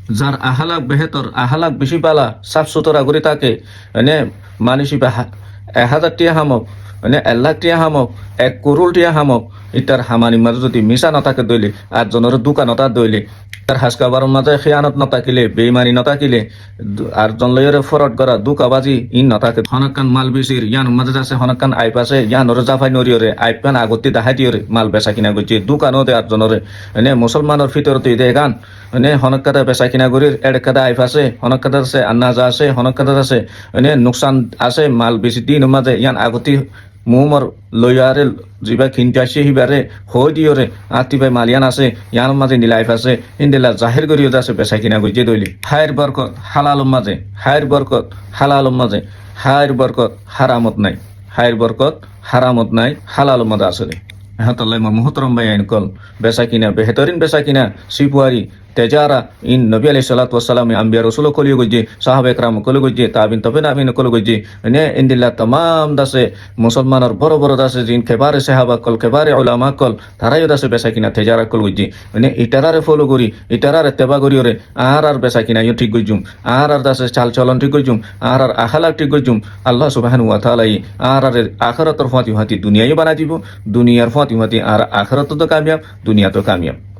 যার আহালাক বেহেতর আহালাক বেশি পালা সাফ সুতরা করে তাকে মানে মানসি বা 1,000 টিয়া হামক মানে 1,00,000 টিয়া হামক 1 কোটি টিয়া হামক ইটার হামানির মাঝে যদি মিশা নথাকে দইলে আর জনের দোকান নতা দইলে তার হাসকাবারের মাঝে খেয়ানত নতাকিলে বেইমানি নতাকিলে আর জন লইরে ফরট করা দুকাবাজি ইন নতাকে হনকান মাল বেশির ইয়ান মাঝে আছে হনকান আইপ আছে ইয়ানরে জাফাই নরিয়রে আইপান আগতি দাহাই দিয়রে মাল বেচা কিনা করছে দোকানও দে আর জনরে এনে মুসলমানের ভিতরতে দে গান এনে হনকাদা বেচা কিনা করির এড়কাদা আইপ আছে হনকাদা আছে আন্নাজা আছে হনকাদা আছে এনে নুকসান আছে মাল বেশি দিন মাঝে ইয়ান আগতি মুমর লইয়ারে যিবা কিনতে আসে হিবারে হই দিয়রে আতিবাই মালিয়ান আছে ইয়ার মাঝে নিলাইফ আছে ইন্দিলা জাহির করিও আছে বেচা কিনা গইজে দইলি হায়ের বরকত হালালম মাঝে হায়ের বরকত হালালম মাঝে হায়ের বরকত হারামত নাই হায়ের বরকত হারামত নাই হালালম মাঝে আসলে হাতাল্লাই মুহতরম ভাই আইন কল বেচা কিনা বেহতরিন বেচা কিনা সিপুয়ারি তেজারা ইন নবী আলাইহিস সালাতু ওয়াস সালাম আম্বিয়া রাসূল কলিও গজে সাহাবা একরাম কলিও গজে তাবিন তবে আমিন কলিও গজে নে ইনদিল্লাহ तमाम দাসে মুসলমানের বড় বড় দাসে জিন কেবারে সাহাবা কল কেবারে উলামা কল তারাইও দাসে বেচা কিনা তেজারা কল গজে নে ইটারারে ফলো করি ইটারারে তেবা করি ওরে আর বেচা কিনা ইও ঠিক গজুম আর দাসে চাল চলন ঠিক গজুম আর আখলাক ঠিক গজুম আল্লাহ সুবহানাহু ওয়া তাআলা আর আখিরাতের ফাতিহাতি দুনিয়ায় বানাই দিব দুনিয়ার ফাতিহাতি আর আখিরাত তো কামিয়াব দুনিয়া তো কামিয়াব